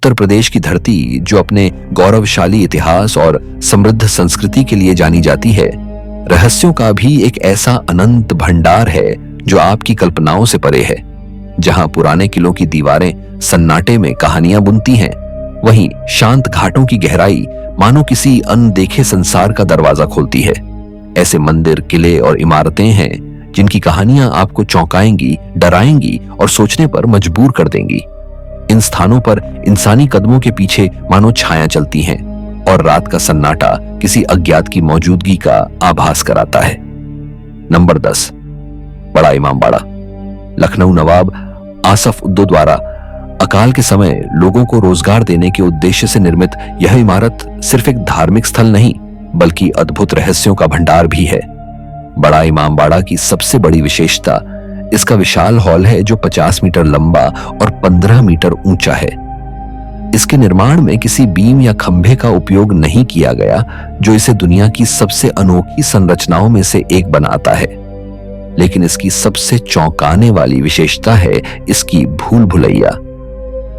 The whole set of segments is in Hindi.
उत्तर प्रदेश की धरती, जो अपने गौरवशाली इतिहास और समृद्ध संस्कृति के लिए जानी जाती है, रहस्यों का भी एक ऐसा अनंत भंडार है जो आपकी कल्पनाओं से परे है। जहां पुराने किलों की दीवारें सन्नाटे में कहानियां बुनती हैं, वहीं शांत घाटों की गहराई मानो किसी अनदेखे संसार का दरवाजा खोलती है। ऐसे मंदिर, किले और इमारतें हैं जिनकी कहानियां आपको चौंकाएंगी, डराएंगी और सोचने पर मजबूर कर देंगी। इन स्थानों पर इंसानी कदमों के पीछे मानो छाया चलती हैं और रात का सन्नाटा किसी अज्ञात की मौजूदगी का आभास कराता है। नंबर 10, बड़ा इमामबाड़ा। लखनऊ नवाब आसफ उद्दो द्वारा अकाल के समय लोगों को रोजगार देने के उद्देश्य से निर्मित यह इमारत सिर्फ एक धार्मिक स्थल नहीं, बल्कि अद्भुत रहस्यों का भंडार भी है। बड़ा इमामबाड़ा की सबसे बड़ी विशेषता इसका विशाल हॉल है, जो 50 मीटर लंबा और 15 मीटर ऊंचा है। इसके निर्माण में किसी बीम या खंभे का उपयोग नहीं किया गया, जो इसे दुनिया की सबसे अनोखी संरचनाओं में से एक बनाता है। लेकिन इसकी सबसे चौंकाने वाली विशेषता है इसकी भूल भुलैया।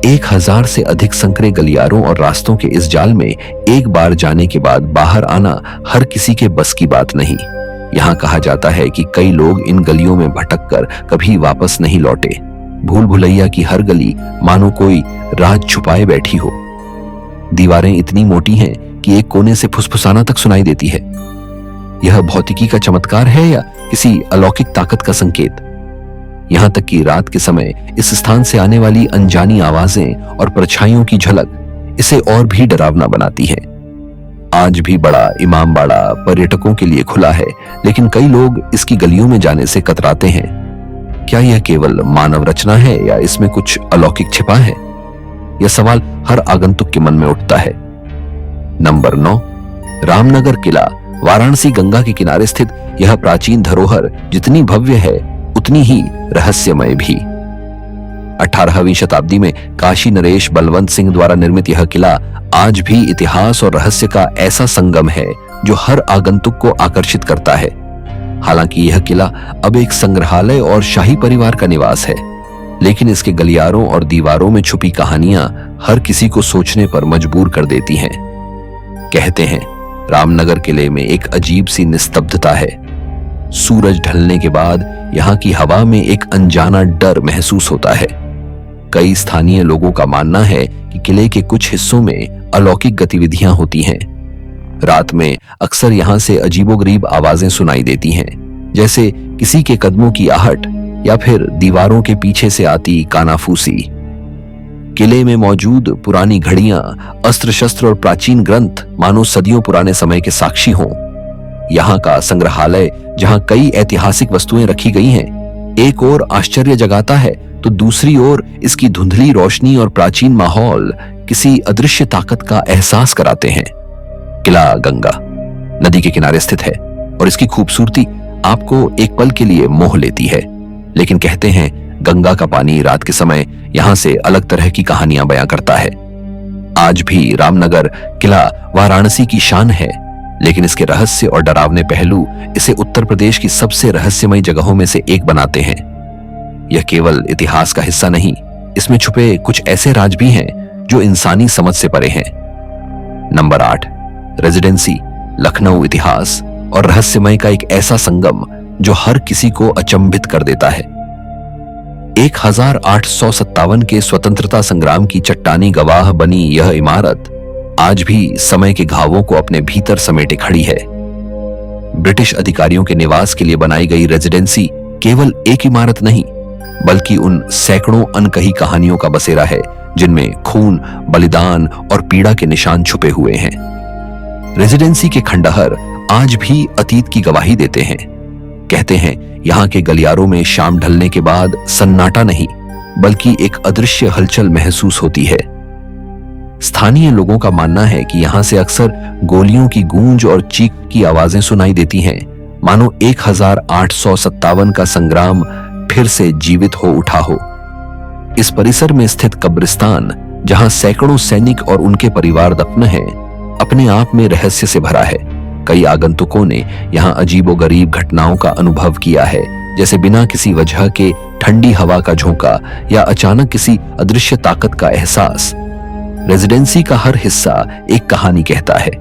1000 से अधिक संकरे गलियारों और रास्तों के इस जाल में एक बार जाने के बाद बाहर आना हर किसी के बस की बात नहीं। यहाँ कहा जाता है कि कई लोग इन गलियों में भटककर कभी वापस नहीं लौटे। भूल भुलैया की हर गली मानो कोई राज छुपाए बैठी हो। दीवारें इतनी मोटी हैं कि एक कोने से फुसफुसाना तक सुनाई देती है। यह भौतिकी का चमत्कार है या किसी अलौकिक ताकत का संकेत? यहां तक कि रात के समय इस स्थान से आने वाली अनजानी आवाजें और परछाइयों की झलक इसे और भी डरावना बनाती है। आज भी बड़ा इमामबाड़ा पर्यटकों के लिए खुला है, लेकिन कई लोग इसकी गलियों में जाने से कतराते हैं। क्या यह केवल मानव रचना है या इसमें कुछ अलौकिक छिपा है? यह सवाल हर आगंतुक के मन में उठता है। नंबर 9, रामनगर किला। वाराणसी गंगा के किनारे स्थित यह प्राचीन धरोहर जितनी भव्य है, उतनी ही रहस्यमय भी। 18वीं शताब्दी में काशी नरेश बलवंत सिंह द्वारा निर्मित यह किला आज भी इतिहास और रहस्य का ऐसा संगम है जो हर आगंतुक को आकर्षित करता है। हालांकि यह किला अब एक संग्रहालय और शाही परिवार का निवास है, लेकिन इसके गलियारों और दीवारों में छुपी कहानियां हर किसी को सोचने पर मजबूर कर देती हैं। कहते हैं रामनगर किले में एक अजीब सी निस्तब्धता है। सूरज ढलने के बाद यहाँ की हवा में एक अनजाना डर महसूस होता है। कई स्थानीय लोगों का मानना है कि किले के कुछ हिस्सों में अलौकिक गतिविधियां होती हैं। रात में अक्सर यहाँ से अजीबोगरीब आवाजें सुनाई देती हैं, जैसे किसी के कदमों की आहट या फिर दीवारों के पीछे से आती कानाफूसी। किले में मौजूद पुरानी घड़ियां, अस्त्र शस्त्र और प्राचीन ग्रंथ मानो सदियों पुराने समय के साक्षी हों। यहाँ का संग्रहालय, जहाँ कई ऐतिहासिक वस्तुएं रखी गई हैं, एक ओर आश्चर्य जगाता है तो दूसरी ओर इसकी धुंधली रोशनी और प्राचीन माहौल किसी अदृश्य ताकत का एहसास कराते हैं। किला गंगा नदी के किनारे स्थित है और इसकी खूबसूरती आपको एक पल के लिए मोह लेती है, लेकिन कहते हैं गंगा का पानी रात के समय यहां से अलग तरह की कहानियां बयां करता है। आज भी रामनगर किला वाराणसी की शान है, लेकिन इसके रहस्य और डरावने पहलू इसे उत्तर प्रदेश की सबसे रहस्यमय जगहों में से एक बनाते हैं। यह केवल इतिहास का हिस्सा नहीं, इसमें छुपे कुछ ऐसे राज भी हैं जो इंसानी समझ से परे हैं। Number 8, residency. लखनऊ इतिहास और रहस्यमय का एक ऐसा संगम जो हर किसी को अचंभित कर देता है। 1857 के स्वतंत्रता संग्राम की चट्टानी गवाह बनी यह इमारत आज भी समय के घावों को अपने भीतर समेटे खड़ी है। ब्रिटिश अधिकारियों के निवास के लिए बनाई गई रेजिडेंसी केवल एक इमारत नहीं, बल्कि उन सैकड़ों अनकही कहानियों का बसेरा है जिनमें खून, बलिदान और पीड़ा के निशान छुपे हुए हैं। रेजिडेंसी के खंडहर आज भी अतीत की गवाही देते हैं। कहते हैं यहाँ के गलियारों में शाम ढलने के बाद सन्नाटा नहीं, बल्कि एक अदृश्य हलचल महसूस होती है। स्थानीय लोगों का मानना है कि यहाँ से अक्सर गोलियों की गूंज और चीख की आवाजें सुनाई देती हैं, मानो 1857 का संग्राम फिर से जीवित हो उठा हो। इस परिसर में स्थित कब्रिस्तान, जहां सैकड़ों सैनिक और उनके परिवार दफन हैं, अपने आप में रहस्य से भरा है। कई आगंतुकों ने यहाँ अजीबोगरीब घटनाओं का अनुभव किया है, जैसे बिना किसी वजह के ठंडी हवा का झोंका या अचानक किसी अदृश्य ताकत का एहसास। रेजिडेंसी का हर हिस्सा एक कहानी कहता है।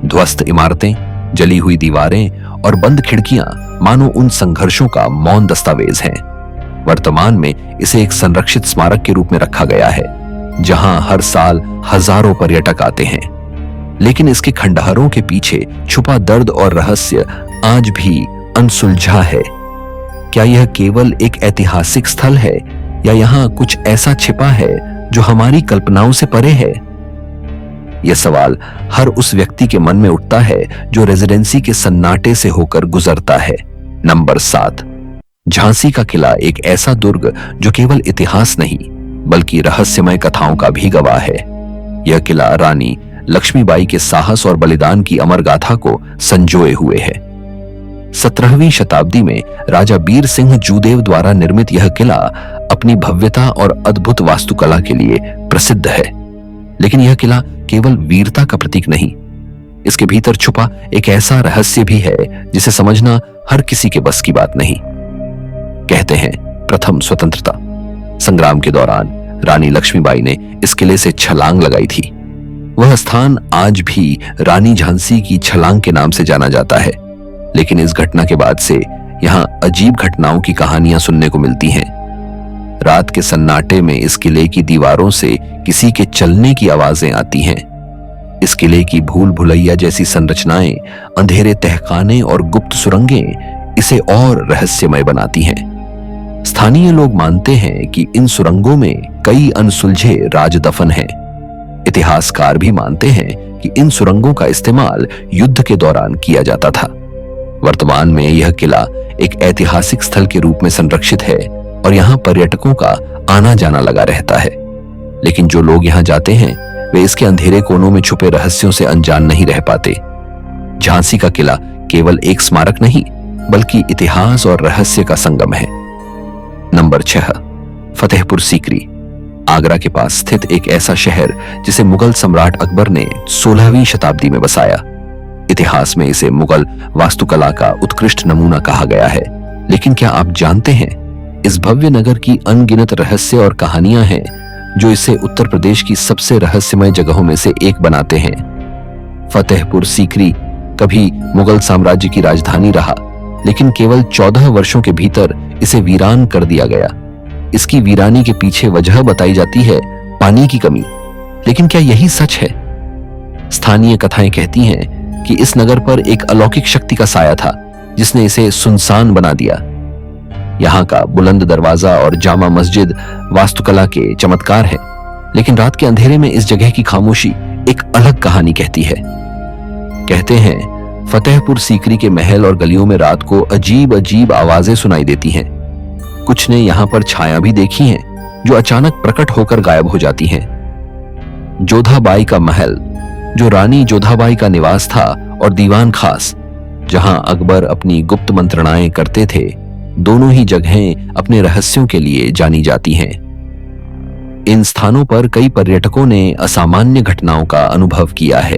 ध्वस्त इमारतें, जली हुई दीवारें और बंद खिड़कियां मानो उन संघर्षों का मौन दस्तावेज हैं। वर्तमान में इसे एक संरक्षित स्मारक के रूप में रखा गया है, जहां हर साल हजारों पर्यटक आते हैं। लेकिन इसके खंडहरों के पीछे छुपा दर्द और रहस्य आज भी अनसुलझा है। क्या यह केवल एक ऐतिहासिक स्थल है या यहाँ कुछ ऐसा छिपा है जो हमारी कल्पनाओं से परे है? यह सवाल हर उस व्यक्ति के मन में उठता है जो रेजिडेंसी के सन्नाटे से होकर गुजरता है। नंबर 7, झांसी का किला एक ऐसा दुर्ग जो केवल इतिहास नहीं बल्कि रहस्यमय कथाओं का भी गवाह है। यह किला रानी लक्ष्मीबाई के साहस और बलिदान की अमर गाथा को संजोए हुए है। 17वीं शताब्दी में राजा बीर सिंह जूदेव द्वारा निर्मित यह किला अपनी भव्यता और अद्भुत वास्तुकला के लिए प्रसिद्ध है। लेकिन यह किला केवल वीरता का प्रतीक नहीं, इसके भीतर छुपा एक ऐसा रहस्य भी है जिसे समझना हर किसी के बस की बात नहीं। कहते हैं प्रथम स्वतंत्रता संग्राम के दौरान रानी लक्ष्मीबाई ने इस किले से छलांग लगाई थी। वह स्थान आज भी रानी झांसी की छलांग के नाम से जाना जाता है। लेकिन इस घटना के बाद से यहाँ अजीब घटनाओं की कहानियां सुनने को मिलती हैं। रात के सन्नाटे में इस किले की दीवारों से किसी के चलने की आवाजें आती हैं। इस किले की भूल भुलैया जैसी संरचनाएं, अंधेरे तहखाने और गुप्त सुरंगें इसे और रहस्यमय बनाती हैं। स्थानीय लोग मानते हैं कि इन सुरंगों में कई अनसुलझे राज दफन हैं। इतिहासकार भी मानते हैं कि इन सुरंगों का इस्तेमाल युद्ध के दौरान किया जाता था। वर्तमान में यह किला एक ऐतिहासिक स्थल के रूप में संरक्षित है और यहाँ पर्यटकों का आना जाना लगा रहता है। लेकिन जो लोग यहाँ जाते हैं वे इसके अंधेरे कोनों में छुपे रहस्यों से अनजान नहीं रह पाते। झांसी का किला केवल एक स्मारक नहीं बल्कि इतिहास और रहस्य का संगम है। नंबर 6, फतेहपुर सीकरी आगरा के पास स्थित एक ऐसा शहर जिसे मुगल सम्राट अकबर ने 16वीं शताब्दी में बसाया। इतिहास में इसे मुगल वास्तुकला का उत्कृष्ट नमूना कहा गया है। लेकिन क्या आप जानते हैं इस भव्य नगर की अनगिनत रहस्य और कहानियां हैं जो इसे उत्तर प्रदेश की सबसे रहस्यमय जगहों में से एक बनाते हैं। फतेहपुर सीकरी कभी मुगल साम्राज्य की राजधानी रहा, लेकिन केवल 14 वर्षों के भीतर इसे वीरान कर दिया गया। इसकी वीरानी के पीछे वजह बताई जाती है पानी की कमी। लेकिन क्या यही सच है? स्थानीय कथाएं कहती हैं कि इस नगर पर एक अलौकिक शक्ति का साया था जिसने इसे सुनसान बना दिया। यहाँ का बुलंद दरवाजा और जामा मस्जिद वास्तुकला के चमत्कार है, लेकिन रात के अंधेरे में इस जगह की खामोशी एक अलग कहानी कहती है। कहते हैं फतेहपुर सीकरी के महल और गलियों में रात को अजीब अजीब आवाजें सुनाई देती हैं। कुछ ने यहाँ पर छाया भी देखी हैं जो अचानक प्रकट होकर गायब हो जाती हैं। जोधाबाई का महल जो रानी जोधाबाई का निवास था और दीवान खास जहां अकबर अपनी गुप्त मंत्रणाएं करते थे, दोनों ही जगहें अपने रहस्यों के लिए जानी जाती हैं। इन स्थानों पर कई पर्यटकों ने असामान्य घटनाओं का अनुभव किया है।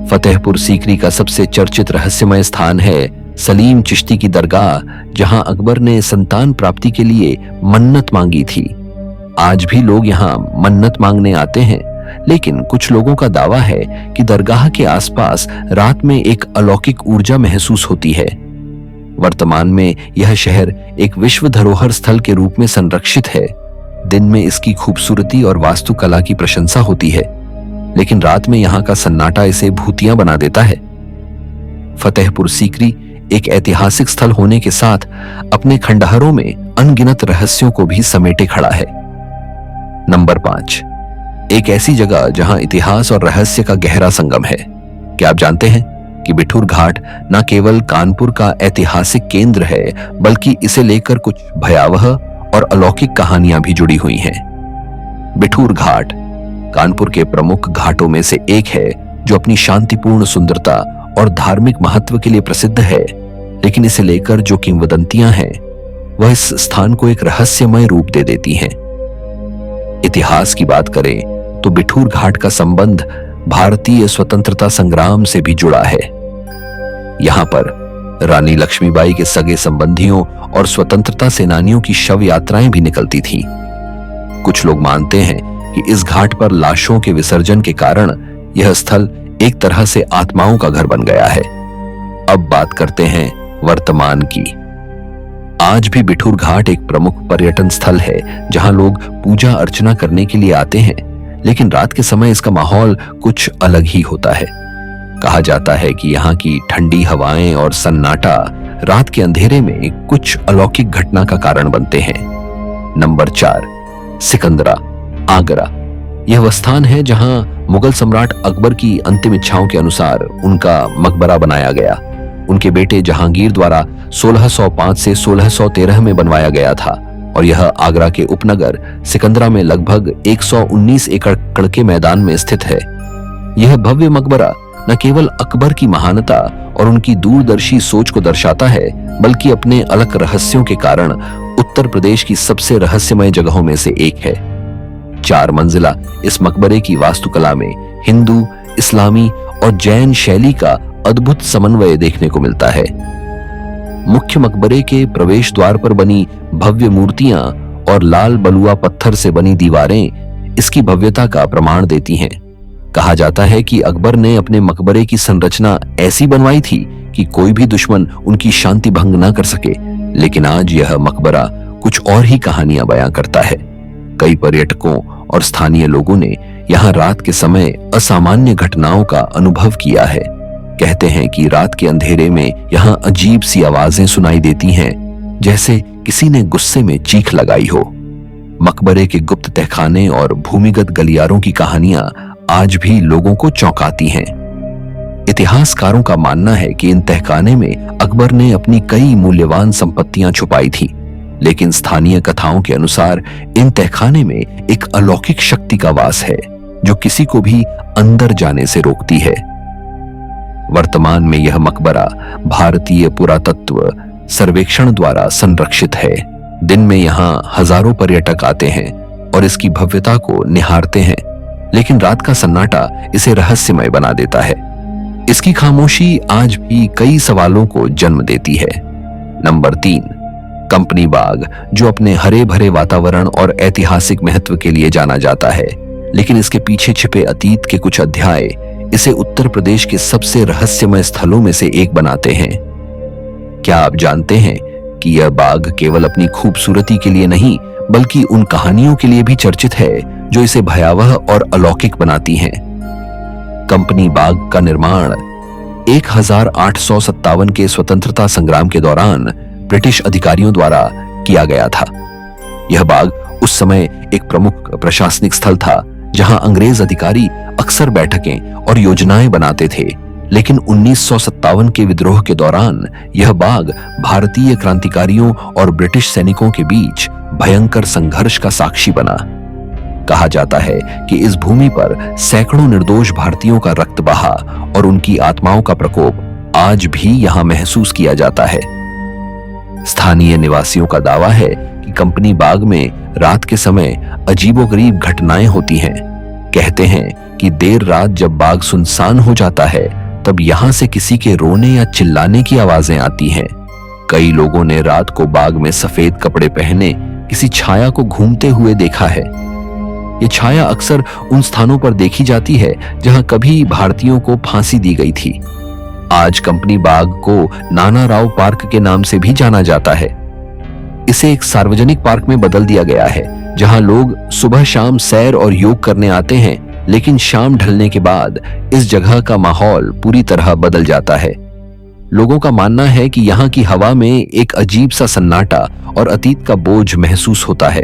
फतेहपुर सीकरी का सबसे चर्चित रहस्यमय स्थान है सलीम चिश्ती की दरगाह, जहां अकबर ने संतान प्राप्ति के लिए मन्नत मांगी थी। आज भी लोग यहां मन्नत मांगने आते हैं, लेकिन कुछ लोगों का दावा है कि दरगाह के आसपास रात में एक अलौकिक ऊर्जा महसूस होती है। वर्तमान में यह शहर एक विश्व धरोहर स्थल के रूप में संरक्षित है। दिन में इसकी खूबसूरती और वास्तुकला की प्रशंसा होती है, लेकिन रात में यहाँ का सन्नाटा इसे भूतिया बना देता है। फतेहपुर सीकरी एक ऐतिहासिक स्थल होने के साथ अपने खंडहरों में अनगिनत रहस्यों को भी समेटे खड़ा है। नंबर 5, एक ऐसी जगह जहां इतिहास और रहस्य का गहरा संगम है। क्या आप जानते हैं कि बिठूर घाट न केवल कानपुर का ऐतिहासिक केंद्र है, बल्कि इसे लेकर कुछ भयावह और अलौकिक कहानियां भी जुड़ी हुई हैं। बिठूर घाट कानपुर के प्रमुख घाटों में से एक है जो अपनी शांतिपूर्ण सुंदरता और धार्मिक महत्व के लिए प्रसिद्ध है। लेकिन इसे लेकर जो किंवदंतियां हैं वह इस स्थान को एक रहस्यमय रूप दे देती हैं। इतिहास की बात करें तो बिठूर घाट का संबंध भारतीय स्वतंत्रता संग्राम से भी जुड़ा है। यहाँ पर रानी लक्ष्मीबाई के सगे संबंधियों और स्वतंत्रता सेनानियों की शव यात्राएं भी निकलती थीं। कुछ लोग मानते हैं कि इस घाट पर लाशों के विसर्जन के कारण यह स्थल एक तरह से आत्माओं का घर बन गया है। अब बात करते हैं वर्तमान की। आज भी बिठूर घाट एक प्रमुख पर्यटन स्थल है जहां लोग पूजा अर्चना करने के लिए आते हैं, लेकिन रात के समय इसका माहौल कुछ अलग ही होता है। कहा जाता है कि यहाँ की ठंडी हवाएं और सन्नाटा रात के अंधेरे में कुछ अलौकिक घटना का कारण बनते हैं। नंबर 4, सिकंदरा, आगरा। यह वह स्थान है जहां मुगल सम्राट अकबर की अंतिम इच्छाओं के अनुसार उनका मकबरा बनाया गया। उनके बेटे जहांगीर द्वारा 1605 से 1613 में बनवाया गया था और यह आगरा के उपनगर सिकंदरा में लगभग 119 एकड़ के मैदान में स्थित है। यह भव्य मकबरा न केवल अकबर की महानता और उनकी दूरदर्शी सोच को दर्शाता है, बल्कि अपने अलग रहस्यों के कारण उत्तर प्रदेश की सबसे रहस्यमय जगहों में से एक है। 4 मंजिला इस मकबरे की वास्तुकला में हिंदू, इस्लामी और जैन शैली का अद्भुत समन्वय देखने को मिलता है। मुख्य मकबरे के प्रवेश द्वार पर बनी भव्य मूर्तियां और लाल बलुआ पत्थर से बनी दीवारें इसकी भव्यता का प्रमाण देती हैं। कहा जाता है कि अकबर ने अपने मकबरे की संरचना ऐसी बनवाई थी कि कोई भी दुश्मन उनकी शांति भंग न कर सके, लेकिन आज यह मकबरा कुछ और ही कहानियां बयां करता है। कई पर्यटकों और स्थानीय लोगों ने यहाँ रात के समय असामान्य घटनाओं का अनुभव किया है। कहते हैं कि रात के अंधेरे में यहाँ अजीब सी आवाजें सुनाई देती हैं, जैसे किसी ने गुस्से में चीख लगाई हो। मकबरे के गुप्त तहखाने और भूमिगत गलियारों की कहानियां आज भी लोगों को चौंकाती हैं। इतिहासकारों का मानना है कि इन तहखाने में अकबर ने अपनी कई मूल्यवान संपत्तियां छुपाई थी, लेकिन स्थानीय कथाओं के अनुसार इन तहखाने में एक अलौकिक शक्ति का वास है जो किसी को भी अंदर जाने से रोकती है। वर्तमान में यह मकबरा भारतीय पुरातत्व सर्वेक्षण द्वारा संरक्षित है। दिन में यहाँ हजारों पर्यटक आते हैं और इसकी भव्यता को निहारते हैं, लेकिन रात का सन्नाटा इसे रहस्यमय बना देता है। इसकी खामोशी आज भी कई सवालों को जन्म देती है। नंबर 3, कंपनी बाग, जो अपने हरे भरे वातावरण और ऐतिहासिक महत्व के लिए जाना जाता है, लेकिन इसके पीछे छिपे अतीत के कुछ अध्याय इसे उत्तर प्रदेश के सबसे रहस्यमय स्थलों में से एक बनाते हैं। क्या आप जानते हैं कि यह बाग केवल अपनी खूबसूरती के लिए नहीं, बल्कि उन कहानियों के लिए भी चर्चित है जो इसे भयावह और अलौकिक बनाती हैं। कंपनी बाग का निर्माण 1857 के स्वतंत्रता संग्राम के दौरान ब्रिटिश अधिकारियों द्वारा किया गया था। यह बाग उस समय एक प्रमुख प्रशासनिक स्थल था जहां अंग्रेज अधिकारी अक्सर बैठकें और योजनाएं बनाते थे, लेकिन 1957 के विद्रोह के दौरान यह बाग भारतीय क्रांतिकारियों और ब्रिटिश सैनिकों के बीच भयंकर संघर्ष का साक्षी बना। कहा जाता है कि इस भूमि पर सैकड़ों निर्दोष भारतीयों का रक्त बहा और उनकी आत्माओं का प्रकोप आज भी यहां महसूस किया जाता है। स्थानीय निवासियों का दावा है कि कंपनी बाग में रात के समय अजीबोगरीब घटनाएं होती हैं। कहते हैं कि देर रात जब बाग सुनसान हो जाता है, तब यहां से किसी के रोने या चिल्लाने की आवाजें आती हैं। कई लोगों ने रात को बाग में सफेद कपड़े पहने किसी छाया को घूमते हुए देखा है। ये छाया अक्सर उन स्थानों पर देखी जाती है जहां कभी भारतीयों को फांसी दी गई थी। आज कंपनी बाग को नाना राव पार्क के नाम से भी जाना जाता है। इसे एक सार्वजनिक पार्क में बदल दिया गया है जहां लोग सुबह शाम सैर और योग करने आते हैं, लेकिन शाम ढलने के बाद इस जगह का माहौल पूरी तरह बदल जाता है। लोगों का मानना है कि यहाँ की हवा में एक अजीब सा सन्नाटा और अतीत का बोझ महसूस होता है।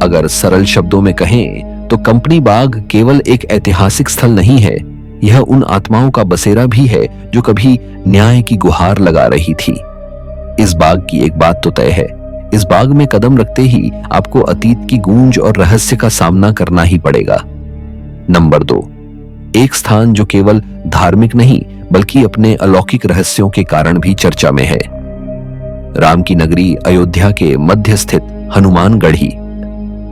अगर सरल शब्दों में कहें तो कंपनी बाग केवल एक ऐतिहासिक स्थल नहीं है, यह उन आत्माओं का बसेरा भी है जो कभी न्याय की गुहार लगा रही थी। इस बाग की एक बात तो तय है, इस बाग में कदम रखते ही आपको अतीत की गूंज और रहस्य का सामना करना ही पड़ेगा। नंबर 2, एक स्थान जो केवल धार्मिक नहीं बल्कि अपने अलौकिक रहस्यों के कारण भी चर्चा में है। राम की नगरी अयोध्या के मध्य स्थित हनुमानगढ़ी।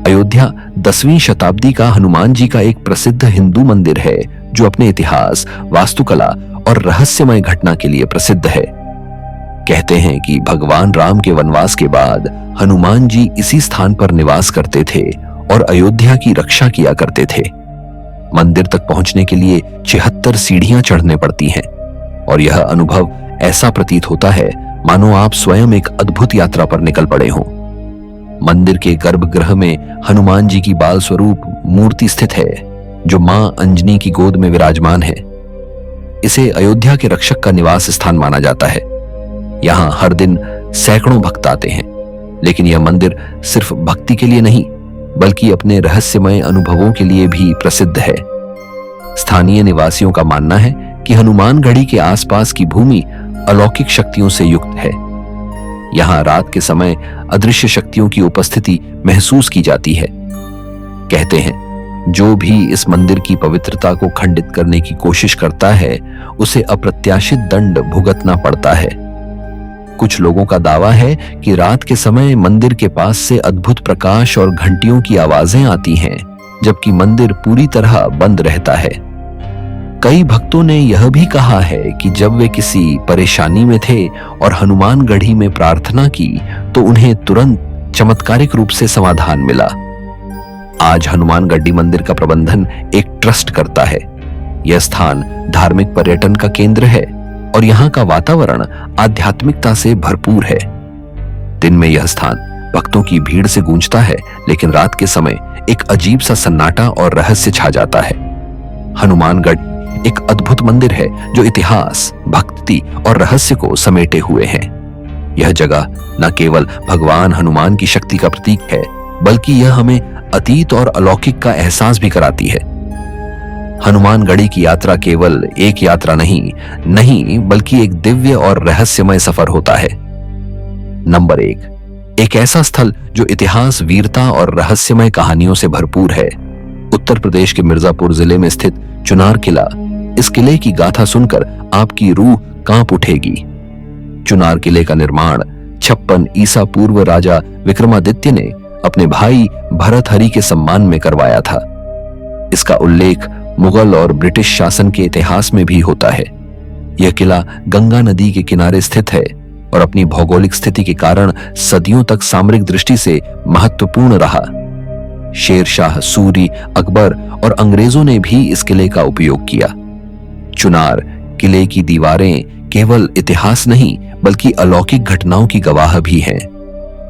अयोध्या 10वीं शताब्दी का हनुमान जी का एक प्रसिद्ध हिंदू मंदिर है जो अपने इतिहास, वास्तुकला और रहस्यमय घटना के लिए प्रसिद्ध है। कहते हैं कि भगवान राम के वनवास के बाद हनुमान जी इसी स्थान पर निवास करते थे और अयोध्या की रक्षा किया करते थे। मंदिर तक पहुंचने के लिए 76 सीढ़ियां चढ़ने पड़ती हैं और यह अनुभव ऐसा प्रतीत होता है मानो आप स्वयं एक अद्भुत यात्रा पर निकल पड़े हों। मंदिर के गर्भगृह में हनुमान जी की बाल स्वरूप मूर्ति स्थित है जो मां अंजनी की गोद में विराजमान है। इसे अयोध्या के रक्षक का निवास स्थान माना जाता है। यहां हर दिन सैकड़ों भक्त आते हैं, लेकिन यह मंदिर सिर्फ भक्ति के लिए नहीं बल्कि अपने रहस्यमय अनुभवों के लिए भी प्रसिद्ध है। स्थानीय निवासियों का मानना है कि हनुमानगढ़ी के आसपास की भूमि अलौकिक शक्तियों से युक्त है। यहां रात के समय अदृश्य शक्तियों की उपस्थिति महसूस की जाती है। कहते हैं जो भी इस मंदिर की पवित्रता को खंडित करने की कोशिश करता है उसे अप्रत्याशित दंड भुगतना पड़ता है। कुछ लोगों का दावा है कि रात के समय मंदिर के पास से अद्भुत प्रकाश और घंटियों की आवाजें आती हैं, जबकि मंदिर पूरी तरह बंद रहता है। कई भक्तों ने यह भी कहा है कि जब वे किसी परेशानी में थे और हनुमानगढ़ी में प्रार्थना की तो उन्हें तुरंत चमत्कारिक रूप से समाधान मिला। आज हनुमानगढ़ी मंदिर का प्रबंधन एक ट्रस्ट करता है। यह स्थान धार्मिक पर्यटन का केंद्र है और यहाँ का वातावरण आध्यात्मिकता से भरपूर है। दिन में यह स्थान भक्तों की भीड़ से गूंजता है, लेकिन रात के समय एक अजीब सा सन्नाटा और रहस्य छा जाता है। हनुमानगढ़ एक अद्भुत मंदिर है जो इतिहास, भक्ति और रहस्य को समेटे हुए है। यह जगह न केवल भगवान हनुमान की शक्ति का प्रतीक है, बल्कि यह हमें अतीत और अलौकिक का एहसास भी कराती है। हनुमानगढ़ी की यात्रा केवल एक यात्रा नहीं बल्कि एक दिव्य और रहस्यमय सफर होता है। नंबर 1, एक ऐसा स्थल जो इतिहास, वीरता और रहस्यमय कहानियों से भरपूर है। उत्तर प्रदेश के मिर्जापुर जिले में स्थित चुनार किला। इस किले की गाथा सुनकर आपकी रूह कांप उठेगी। चुनार किले का निर्माण 56 ईसा पूर्व राजा विक्रमादित्य ने अपने भाई भरतहरि के सम्मान में करवाया था। इसका उल्लेख मुगल और ब्रिटिश शासन के इतिहास में भी होता है। यह किला गंगा नदी के किनारे स्थित है और अपनी भौगोलिक स्थिति के कारण सदियों तक सामरिक दृष्टि से महत्वपूर्ण रहा। शेरशाह सूरी, अकबर और अंग्रेजों ने भी इस किले का उपयोग किया। चुनार किले की दीवारें केवल इतिहास नहीं बल्कि अलौकिक घटनाओं की गवाह भी हैं।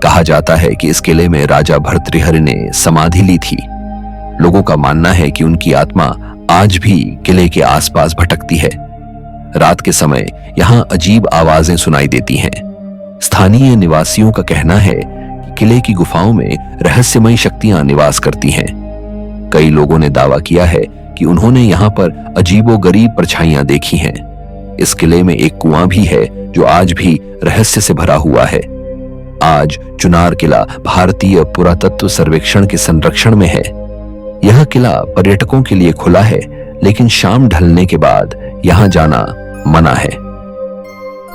कहा जाता है कि इस किले में राजा भर्तृहरि ने समाधि ली थी। लोगों का मानना है कि उनकी आत्मा आज भी किले के आसपास भटकती है। रात के समय यहां अजीब आवाजें सुनाई देती हैं। स्थानीय निवासियों का कहना है कि किले की गुफाओं में रहस्यमयी शक्तियां निवास करती हैं। कई लोगों ने दावा किया है कि उन्होंने यहां पर अजीबोगरीब परछाइयां देखी हैं। इस किले में एक कुआं भी है जो आज भी रहस्य से भरा हुआ है। आज चुनार किला भारतीय पुरातत्व सर्वेक्षण के संरक्षण में है। यह किला पर्यटकों के लिए खुला है, लेकिन शाम ढलने के बाद यहां जाना मना है।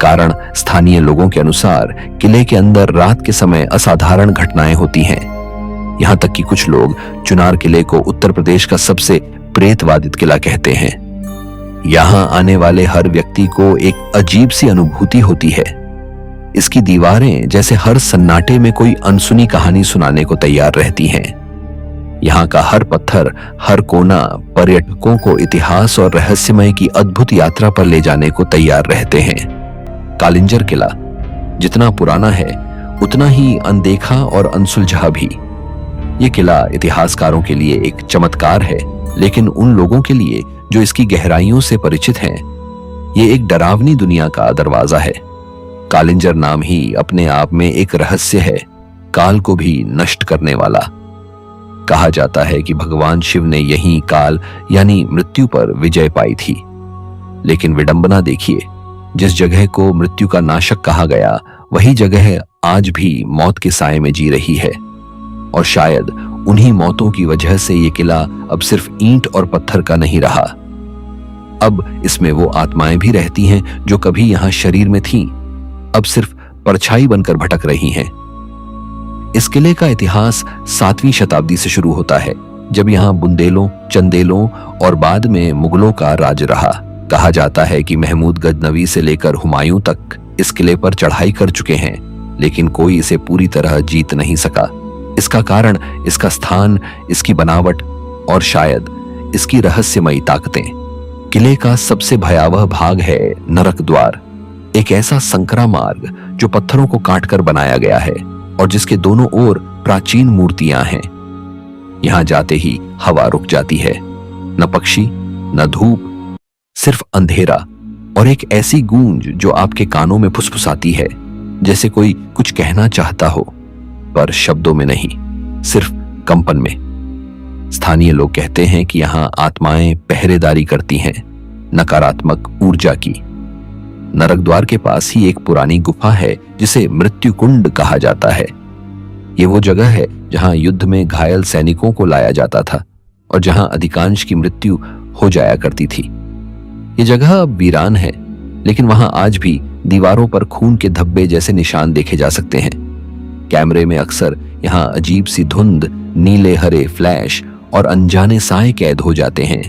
कारण स्थानीय लोगों के अनुसार किले के अंदर रात के समय असाधारण घटनाएं होती हैं। यहां तक कि कुछ लोग चुनार किले को उत्तर प्रदेश का सबसे प्रेतवादित किला कहते हैं। यहां आने वाले हर व्यक्ति को एक अजीब सी अनुभूति होती है। इसकी दीवारें जैसे हर सन्नाटे में कोई अनसुनी कहानी सुनाने को तैयार रहती हैं। यहाँ का हर पत्थर, हर कोना पर्यटकों को इतिहास और रहस्यमय की अद्भुत यात्रा पर ले जाने को तैयार रहते हैं। कालिंजर किला जितना पुराना है उतना ही अनदेखा और अनसुलझा भी। ये किला इतिहासकारों के लिए एक चमत्कार है, लेकिन उन लोगों के लिए जो इसकी गहराइयों से परिचित हैं, ये एक डरावनी दुनिया का दरवाजा है। कालिंजर नाम ही अपने आप में एक रहस्य है, काल को भी नष्ट करने वाला। कहा जाता है कि भगवान शिव ने यहीं काल यानी मृत्यु पर विजय पाई थी। लेकिन विडंबना देखिए, जिस जगह को मृत्यु का नाशक कहा गया, वही जगह आज भी मौत के साए में जी रही है। और शायद उन्हीं मौतों की वजह से ये किला अब सिर्फ ईंट और पत्थर का नहीं रहा। अब इसमें वो आत्माएं भी रहती हैं जो कभी यहां शरीर में थीं, अब सिर्फ परछाई बनकर भटक रही हैं। इस किले का इतिहास 7वीं शताब्दी से शुरू होता है, जब यहाँ बुंदेलों, चंदेलों और बाद में मुगलों का राज रहा। कहा जाता है कि महमूद गजनवी से लेकर हुमायूं तक इस किले पर चढ़ाई कर चुके हैं, लेकिन कोई इसे पूरी तरह जीत नहीं सका। इसका कारण इसका स्थान, इसकी बनावट और शायद इसकी रहस्यमयी ताकतें। किले का सबसे भयावह भाग है नरक द्वार, एक ऐसा संकरा मार्ग जो पत्थरों को काटकर बनाया गया है और जिसके दोनों ओर प्राचीन मूर्तियां हैं। यहां जाते ही हवा रुक जाती है, न पक्षी न धूप, सिर्फ अंधेरा और एक ऐसी गूंज जो आपके कानों में फुसफुसाती है, जैसे कोई कुछ कहना चाहता हो पर शब्दों में नहीं, सिर्फ कंपन में। स्थानीय लोग कहते हैं कि यहां आत्माएं पहरेदारी करती हैं, नकारात्मक ऊर्जा की। नरक द्वार के पास ही एक पुरानी गुफा है जिसे मृत्यु कुंड कहा जाता है। ये वो जगह है जहां युद्ध में घायल सैनिकों को लाया जाता था और जहां अधिकांश की मृत्यु हो जाया करती थी। ये जगह अब वीरान है, लेकिन वहां आज भी दीवारों पर खून के धब्बे जैसे निशान देखे जा सकते हैं। कैमरे में अक्सर यहां अजीब सी धुंध, नीले हरे फ्लैश और अनजाने साए कैद हो जाते हैं।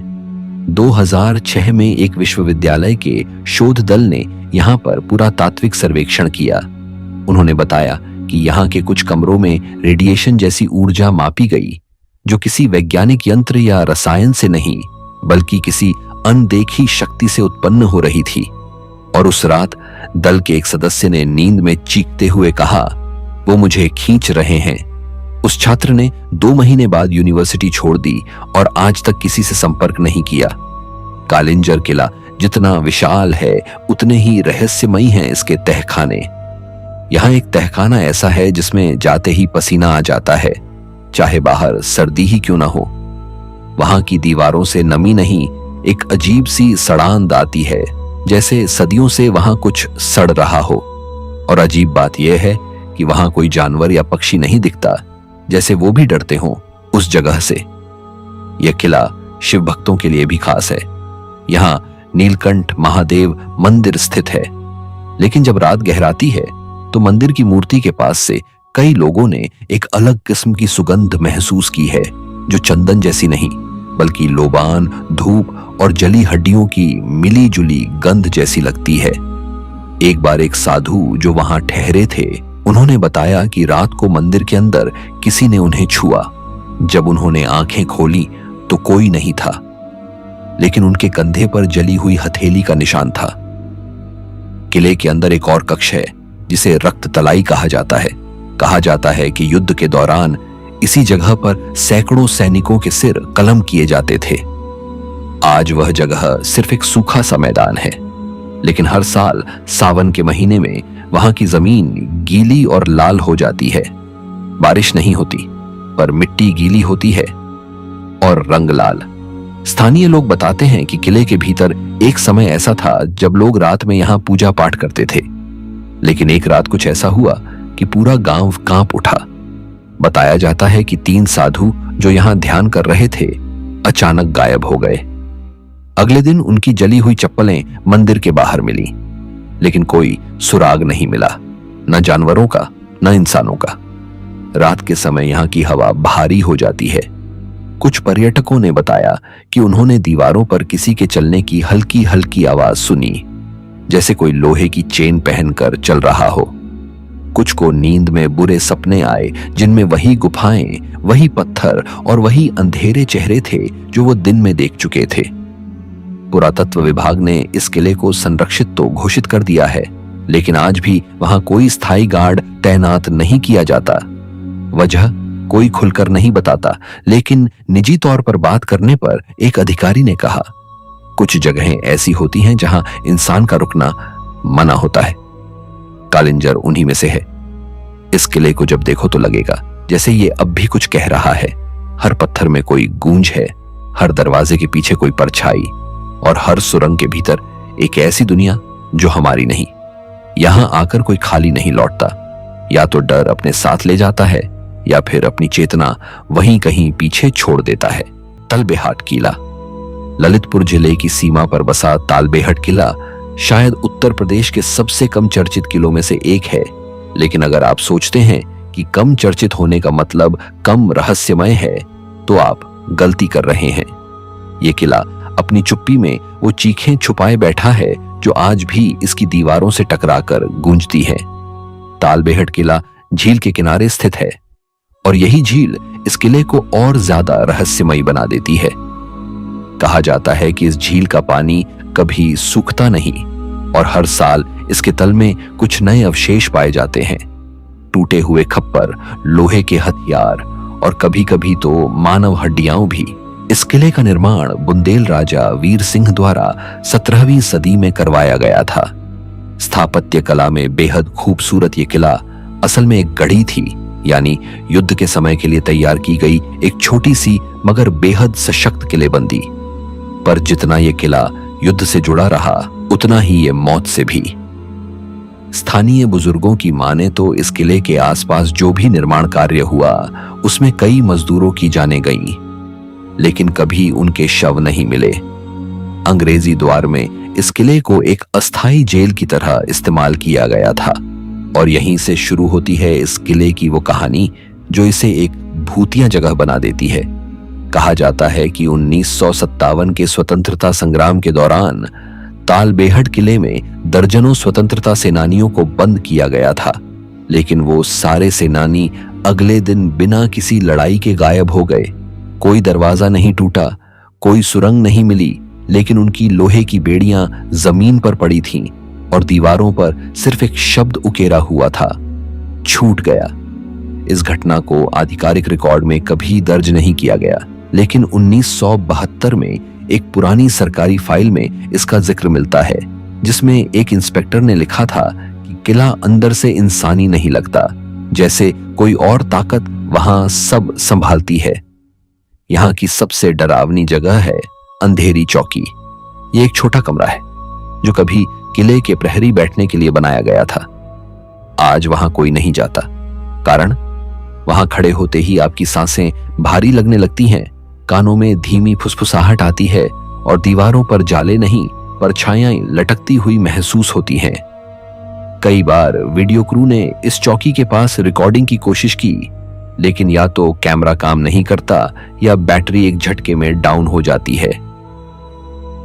2006 में एक विश्वविद्यालय के शोध दल ने यहां पर पुरातात्विक सर्वेक्षण किया। उन्होंने बताया कि यहां के कुछ कमरों में रेडिएशन जैसी ऊर्जा मापी गई, जो किसी वैज्ञानिक यंत्र या रसायन से नहीं, बल्कि किसी अनदेखी शक्ति से उत्पन्न हो रही थी। और उस रात दल के एक सदस्य ने नींद में चीखते हुए कहा, वो मुझे खींच रहे हैं। उस छात्र ने 2 महीने बाद यूनिवर्सिटी छोड़ दी और आज तक किसी से संपर्क नहीं किया। कालिंजर किला जितना विशाल है, उतने ही रहस्यमयी हैं इसके तहखाने। यहां एक तहखाना ऐसा है जिसमें जाते ही पसीना आ जाता है, चाहे बाहर सर्दी ही क्यों ना हो। वहां की दीवारों से नमी नहीं, एक अजीब सी सड़ांध आती है, जैसे सदियों से वहां कुछ सड़ रहा हो। और अजीब बात यह है कि वहां कोई जानवर या पक्षी नहीं दिखता, जैसे वो भी डरते हों उस जगह से। यह किला शिव भक्तों के लिए भी खास है। यहां नीलकंठ महादेव मंदिर स्थित है, लेकिन जब रात गहराती है तो मंदिर की मूर्ति के पास से कई लोगों ने एक अलग किस्म की सुगंध महसूस की है, जो चंदन जैसी नहीं, बल्कि लोबान, धूप और जली हड्डियों की मिली जुली गंध जैसी लगती है। एक बार एक साधु जो वहां ठहरे थे, उन्होंने बताया कि रात को मंदिर के अंदर किसी ने उन्हें छुआ। जब उन्होंने आंखें खोली तो कोई नहीं था, लेकिन उनके कंधे पर जली हुई हथेली का निशान था। किले के अंदर एक और कक्ष है जिसे रक्त तलाई कहा जाता है। कहा जाता है कि युद्ध के दौरान इसी जगह पर सैकड़ों सैनिकों के सिर कलम किए जाते थे। आज वह जगह सिर्फ एक सूखा सा मैदान है, लेकिन हर साल सावन के महीने में वहां की जमीन गीली और लाल हो जाती है। बारिश नहीं होती, पर मिट्टी गीली होती है और रंग लाल। स्थानीय लोग बताते हैं कि किले के भीतर एक समय ऐसा था जब लोग रात में यहां पूजा पाठ करते थे, लेकिन एक रात कुछ ऐसा हुआ कि पूरा गांव कांप उठा। बताया जाता है कि 3 साधु जो यहां ध्यान कर रहे थे, अचानक गायब हो गए। अगले दिन उनकी जली हुई चप्पलें मंदिर के बाहर मिली, लेकिन कोई सुराग नहीं मिला, न जानवरों का न इंसानों का। रात के समय यहां की हवा भारी हो जाती है। कुछ पर्यटकों ने बताया कि उन्होंने दीवारों पर किसी के चलने की हल्की हल्की आवाज सुनी, जैसे कोई लोहे की चेन पहनकर चल रहा हो। कुछ को नींद में बुरे सपने आए, जिनमें वही गुफाएं, वही पत्थर और वही अंधेरे चेहरे थे जो वो दिन में देख चुके थे। पुरातत्व विभाग ने इस किले को संरक्षित तो घोषित कर दिया है, लेकिन आज भी वहां कोई स्थायी गार्ड तैनात नहीं किया जाता। वजह कोई खुलकर नहीं बताता, लेकिन निजी तौर पर बात करने पर एक अधिकारी ने कहा, कुछ जगहें ऐसी होती हैं जहां इंसान का रुकना मना होता है। कालिंजर उन्हीं में से है। इस किले को जब देखो तो लगेगा जैसे ये अब भी कुछ कह रहा है। हर पत्थर में कोई गूंज है, हर दरवाजे के पीछे कोई परछाई, और हर सुरंग के भीतर एक ऐसी दुनिया जो हमारी नहीं। यहां आकर कोई खाली नहीं लौटता। या तो डर अपने साथ ले जाता है, या फिर अपनी चेतना वहीं कहीं पीछे छोड़ देता है। तालबेहाट किला ललितपुर जिले की सीमा पर बसा तालबेहट किला शायद उत्तर प्रदेश के सबसे कम चर्चित किलों में से एक है। लेकिन अगर आप सोचते हैं कि कम चर्चित होने का मतलब कम रहस्यमय है, तो आप गलती कर रहे हैं। यह किला अपनी चुप्पी में वो चीखें छुपाए बैठा है जो आज भी इसकी दीवारों से टकराकर गूंजती है। तालबेहट किला झील के किनारे स्थित है और यही झील इस किले को और ज्यादा रहस्यमयी बना देती है। कहा जाता है कि इस झील का पानी कभी सूखता नहीं और हर साल इसके तल में कुछ नए अवशेष पाए जाते हैं। टूटे हुए खप्पर, लोहे के हथियार और कभी कभी तो मानव हड्डियां भी। इस किले का निर्माण बुंदेल राजा वीर सिंह द्वारा 17वीं सदी में करवाया गया था। स्थापत्य कला में बेहद खूबसूरत ये किला असल में एक गढ़ी थी, यानी युद्ध के समय के लिए तैयार की गई एक छोटी सी मगर बेहद सशक्त किलेबंदी। पर जितना ये किला युद्ध से जुड़ा रहा, उतना ही ये मौत से भी। स्थानीय बुजुर्गों की माने तो इस किले के आसपास जो भी निर्माण कार्य हुआ उसमें कई मजदूरों की जानें गईं, लेकिन कभी उनके शव नहीं मिले। अंग्रेजी द्वार में इस किले को एक अस्थायी जेल की तरह इस्तेमाल किया गया था और यहीं से शुरू होती है इस किले की वो कहानी जो इसे एक भूतिया जगह बना देती है। कहा जाता है कि 1957 के स्वतंत्रता संग्राम के दौरान तालबेहट किले में दर्जनों स्वतंत्रता सेनानियों को बंद किया गया था, लेकिन वो सारे सेनानी अगले दिन बिना किसी लड़ाई के गायब हो गए। कोई दरवाजा नहीं टूटा, कोई सुरंग नहीं मिली, लेकिन उनकी लोहे की बेड़ियां जमीन पर पड़ी थीं और दीवारों पर सिर्फ एक शब्द उकेरा हुआ था, छूट गया। इस घटना को आधिकारिक रिकॉर्ड में कभी दर्ज नहीं किया गया, लेकिन 1972 में एक पुरानी सरकारी फाइल में इसका जिक्र मिलता है, जिसमें एक इंस्पेक्टर ने लिखा था कि किला अंदर से इंसानी नहीं लगता, जैसे कोई और ताकत वहां सब संभालती है। यहाँ की सबसे डरावनी जगह है अंधेरी चौकी। ये एक छोटा कमरा है जो कभी किले के प्रहरी बैठने के लिए बनाया गया था। आज वहां कोई नहीं जाता, कारण वहां खड़े होते ही आपकी सांसें भारी लगने लगती हैं, कानों में धीमी फुसफुसाहट आती है और दीवारों पर जाले नहीं परछायां लटकती हुई महसूस होती हैं। कई बार वीडियो क्रू ने इस चौकी के पास रिकॉर्डिंग की कोशिश की, लेकिन या तो कैमरा काम नहीं करता या बैटरी एक झटके में डाउन हो जाती है।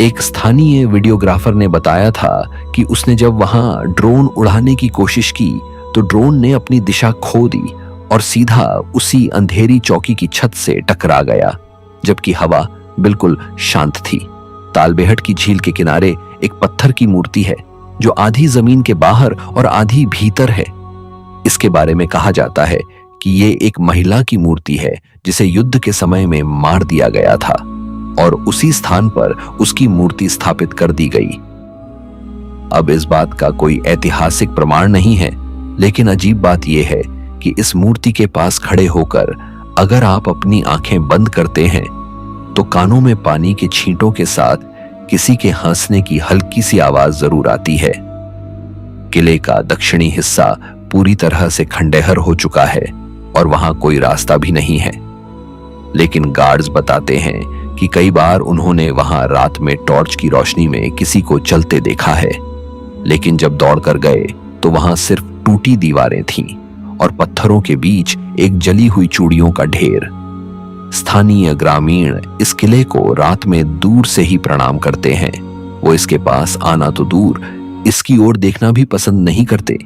एक स्थानीय वीडियोग्राफर ने बताया था कि उसने जब वहां ड्रोन उड़ाने की कोशिश की तो ड्रोन ने अपनी दिशा खो दी और सीधा उसी अंधेरी चौकी की छत से टकरा गया, जबकि हवा बिल्कुल शांत थी। तालबेहट की झील के किनारे एक पत्थर की मूर्ति है जो आधी जमीन के बाहर और आधी भीतर है। इसके बारे में कहा जाता है कि ये एक महिला की मूर्ति है जिसे युद्ध के समय में मार दिया गया था और उसी स्थान पर उसकी मूर्ति स्थापित कर दी गई। अब इस बात का कोई ऐतिहासिक प्रमाण नहीं है, लेकिन अजीब बात यह है कि इस मूर्ति के पास खड़े होकर अगर आप अपनी आंखें बंद करते हैं तो कानों में पानी के छींटों के साथ किसी के हंसने की हल्की सी आवाज जरूर आती है। किले का दक्षिणी हिस्सा पूरी तरह से खंडहर हो चुका है और वहां कोई रास्ता भी नहीं है, लेकिन गार्ड्स बताते हैं कि कई बार उन्होंने वहां रात में टॉर्च की रोशनी में किसी को चलते देखा है, लेकिन जब दौड़कर गए तो वहां सिर्फ टूटी दीवारें थीं और पत्थरों के बीच एक जली हुई चूड़ियों का ढेर। स्थानीय ग्रामीण इस किले को रात में दूर से ही प्रणाम करते हैं। वो इसके पास आना तो दूर, इसकी ओर देखना भी पसंद नहीं करते।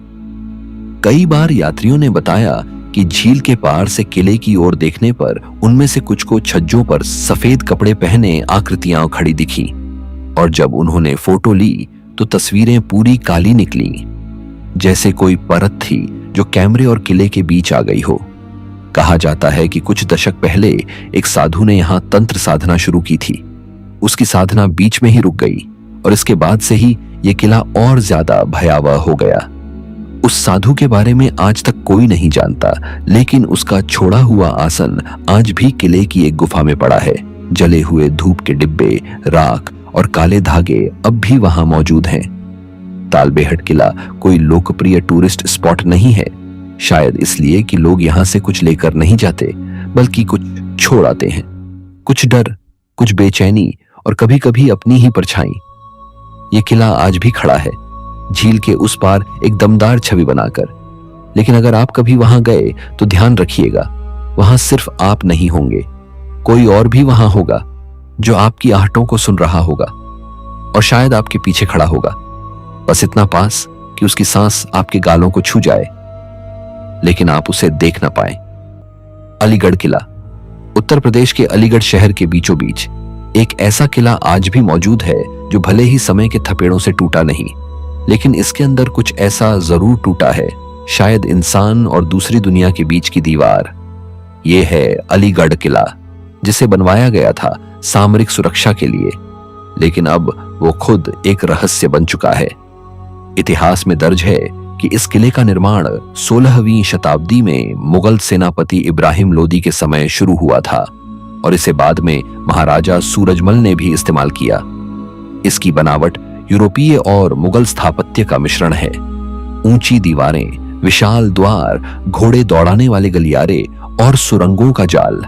कई बार यात्रियों ने बताया कि झील के पार से किले की ओर देखने पर उनमें से कुछ को छज्जों पर सफेद कपड़े पहने आकृतियां खड़ी दिखी और जब उन्होंने फोटो ली तो तस्वीरें पूरी काली निकली, जैसे कोई परत थी जो कैमरे और किले के बीच आ गई हो। कहा जाता है कि कुछ दशक पहले एक साधु ने यहां तंत्र साधना शुरू की थी। उसकी साधना बीच में ही रुक गई और इसके बाद से ही यह किला और ज्यादा भयावह हो गया। उस साधु के बारे में आज तक कोई नहीं जानता, लेकिन उसका छोड़ा हुआ आसन आज भी किले की एक गुफा में पड़ा है। जले हुए धूप के डिब्बे, राख और काले धागे अब भी वहां मौजूद हैं। तालबेहट किला कोई लोकप्रिय टूरिस्ट स्पॉट नहीं है, शायद इसलिए कि लोग यहां से कुछ लेकर नहीं जाते बल्कि कुछ छोड़ आते हैं। कुछ डर, कुछ बेचैनी और कभी कभी अपनी ही परछाई। ये किला आज भी खड़ा है, झील के उस पार एक दमदार छवि बनाकर। लेकिन अगर आप कभी वहां गए तो ध्यान रखिएगा, वहां सिर्फ आप नहीं होंगे, कोई और भी वहां होगा जो आपकी आहटों को सुन रहा होगा और शायद आपके पीछे खड़ा होगा, बस इतना पास कि उसकी सांस आपके गालों को छू जाए, लेकिन आप उसे देख ना पाए। अलीगढ़ किला। उत्तर प्रदेश के अलीगढ़ शहर के बीचों बीच एक ऐसा किला आज भी मौजूद है जो भले ही समय के थपेड़ों से टूटा नहीं, लेकिन इसके अंदर कुछ ऐसा जरूर टूटा है, शायद इंसान और दूसरी दुनिया के बीच की दीवार। यह है अलीगढ़ किला, जिसे बनवाया गया था सामरिक सुरक्षा के लिए, लेकिन अब वो खुद एक रहस्य बन चुका है। इतिहास में दर्ज है कि इस किले का निर्माण 16वीं शताब्दी में मुगल सेनापति इब्राहिम लोदी के समय शुरू हुआ था और इसे बाद में महाराजा सूरजमल ने भी इस्तेमाल किया। इसकी बनावट यूरोपीय और मुगल स्थापत्य का मिश्रण है। ऊंची दीवारें, विशाल द्वार, घोड़े दौड़ाने वाले गलियारे और सुरंगों का जाल।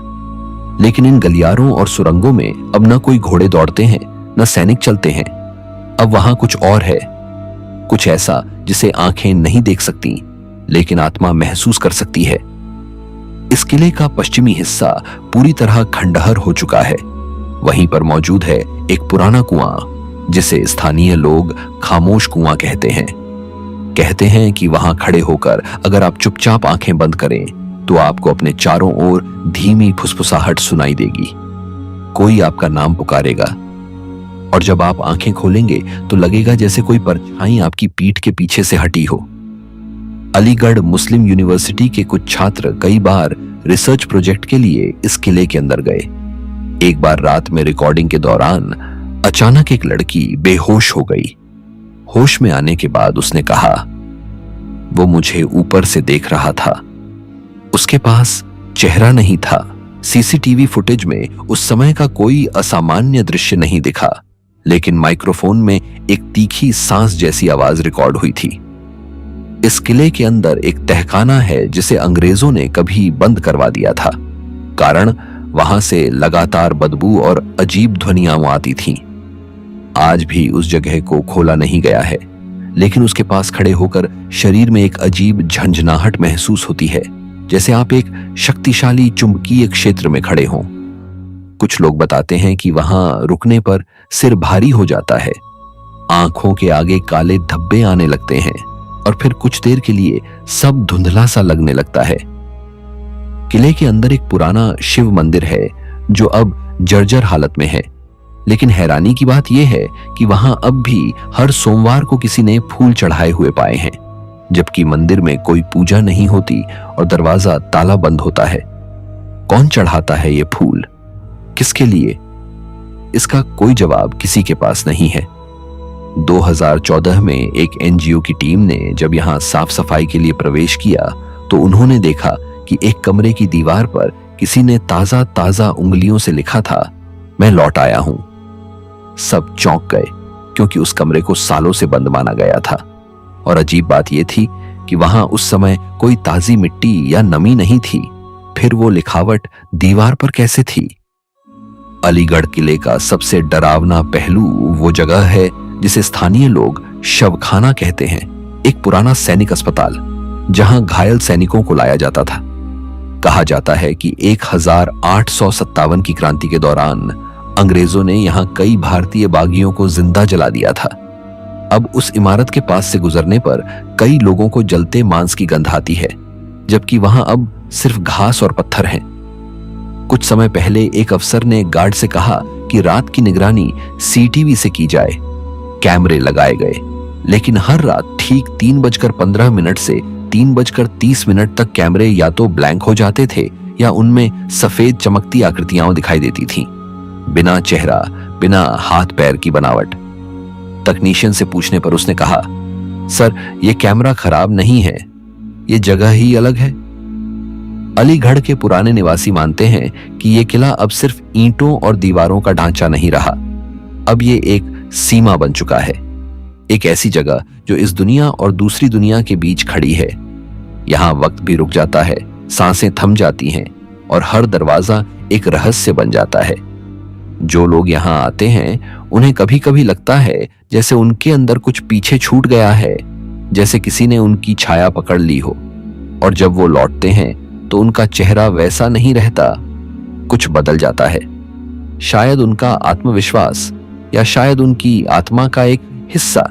लेकिन इन गलियारों और सुरंगों में अब न कोई घोड़े दौड़ते हैं, न सैनिक चलते हैं। अब वहां कुछ और है, कुछ ऐसा जिसे आंखें नहीं देख सकती, लेकिन आत्मा महसूस कर सकती है। इस किले का पश्चिमी हिस्सा पूरी तरह खंडहर हो चुका है। वहीं पर मौजूद है एक पुराना कुआं, जिसे स्थानीय लोग खामोश कुआं कहते हैं। कहते हैं कि वहां खड़े होकर अगर आप चुपचाप आंखें बंद करें तो आपको अपने चारों ओर धीमी फुसफुसाहट सुनाई देगी। कोई आपका नाम पुकारेगा और जब आप आंखें खोलेंगे तो लगेगा जैसे कोई परछाई आपकी पीठ के पीछे से हटी हो। अलीगढ़ मुस्लिम यूनिवर्सिटी के कुछ छात्र कई बार रिसर्च प्रोजेक्ट के लिए इस किले के अंदर गए। एक बार रात में रिकॉर्डिंग के दौरान अचानक एक लड़की बेहोश हो गई। होश में आने के बाद उसने कहा, वो मुझे ऊपर से देख रहा था। उसके पास चेहरा नहीं था। सीसीटीवी फुटेज में उस समय का कोई असामान्य दृश्य नहीं दिखा, लेकिन माइक्रोफोन में एक तीखी सांस जैसी आवाज रिकॉर्ड हुई थी। इस किले के अंदर एक तहखाना है जिसे अंग्रेजों ने कभी बंद करवा दिया था, कारण वहां से लगातार बदबू और अजीब ध्वनियां आती थीं। आज भी उस जगह को खोला नहीं गया है, लेकिन उसके पास खड़े होकर शरीर में एक अजीब झंझनाहट महसूस होती है, जैसे आप एक शक्तिशाली चुंबकीय क्षेत्र में खड़े हों। कुछ लोग बताते हैं कि वहां रुकने पर सिर भारी हो जाता है, आंखों के आगे काले धब्बे आने लगते हैं और फिर कुछ देर के लिए सब धुंधला सा लगने लगता है। किले के अंदर एक पुराना शिव मंदिर है जो अब जर्जर हालत में है, लेकिन हैरानी की बात यह है कि वहां अब भी हर सोमवार को किसी ने फूल चढ़ाए हुए पाए हैं, जबकि मंदिर में कोई पूजा नहीं होती और दरवाजा ताला बंद होता है। कौन चढ़ाता है ये फूल, किसके लिए? इसका कोई जवाब किसी के पास नहीं है। 2014 में एक एनजीओ की टीम ने जब यहां साफ सफाई के लिए प्रवेश किया तो उन्होंने देखा कि एक कमरे की दीवार पर किसी ने ताजा ताजा उंगलियों से लिखा था, मैं लौट आया हूं। सब चौंक गए क्योंकि उस कमरे को सालों से बंद माना गया था। और अजीब बात यह थी कि वहां उस समय कोई ताजी मिट्टी या नमी नहीं थी, फिर वो लिखावट दीवार पर कैसे थी? अलीगढ़ किले का सबसे डरावना पहलू वो जगह है जिसे स्थानीय लोग शवखाना कहते हैं। एक पुराना सैनिक अस्पताल जहां घायल सैनिकों को लाया जाता था। कहा जाता है कि 1857 की क्रांति के दौरान अंग्रेजों ने यहां कई भारतीय बागियों को जिंदा जला दिया था। अब उस इमारत के पास से गुजरने पर कई लोगों को जलते मांस की गंध आती है, जबकि वहां अब सिर्फ घास और पत्थर हैं। कुछ समय पहले एक अफसर ने गार्ड से कहा कि रात की निगरानी सीटीवी से की जाए। कैमरे लगाए गए, लेकिन हर रात ठीक 3:15 से 3:30 तक कैमरे या तो ब्लैंक हो जाते थे या उनमें सफेद चमकती आकृतियां दिखाई देती थीं, बिना चेहरा, बिना हाथ पैर की बनावट। तकनीशियन से पूछने पर उसने कहा, सर ये कैमरा खराब नहीं है, ये जगह ही अलग है। अलीगढ़ के पुराने निवासी मानते हैं कि यह किला अब सिर्फ ईंटों और दीवारों का ढांचा नहीं रहा, अब ये एक सीमा बन चुका है, एक ऐसी जगह जो इस दुनिया और दूसरी दुनिया के बीच खड़ी है। यहां वक्त भी रुक जाता है, सांसें थम जाती हैं और हर दरवाजा एक रहस्य बन जाता है। जो लोग यहां आते हैं उन्हें कभी कभी लगता है जैसे उनके अंदर कुछ पीछे छूट गया है, जैसे किसी ने उनकी छाया पकड़ ली हो। और जब वो लौटते हैं तो उनका चेहरा वैसा नहीं रहता, कुछ बदल जाता है। शायद उनका आत्मविश्वास या शायद उनकी आत्मा का एक हिस्सा।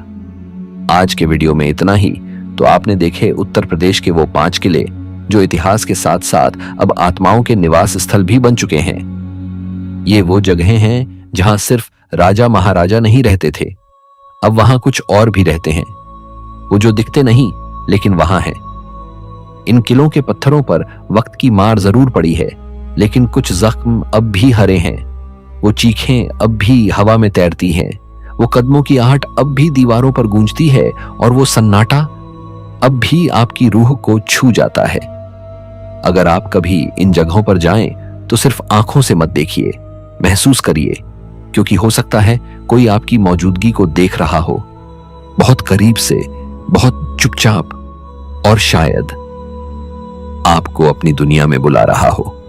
आज के वीडियो में इतना ही। तो आपने देखे उत्तर प्रदेश के वो 5 किले जो इतिहास के साथ साथ अब आत्माओं के निवास स्थल भी बन चुके हैं। ये वो जगहें हैं जहां सिर्फ राजा महाराजा नहीं रहते थे, अब वहां कुछ और भी रहते हैं, वो जो दिखते नहीं लेकिन वहां हैं। इन किलों के पत्थरों पर वक्त की मार जरूर पड़ी है, लेकिन कुछ जख्म अब भी हरे हैं। वो चीखें अब भी हवा में तैरती हैं, वो कदमों की आहट अब भी दीवारों पर गूंजती है, और वो सन्नाटा अब भी आपकी रूह को छू जाता है। अगर आप कभी इन जगहों पर जाएं तो सिर्फ आंखों से मत देखिए, महसूस करिए, क्योंकि हो सकता है कोई आपकी मौजूदगी को देख रहा हो, बहुत करीब से, बहुत चुपचाप, और शायद आपको अपनी दुनिया में बुला रहा हो।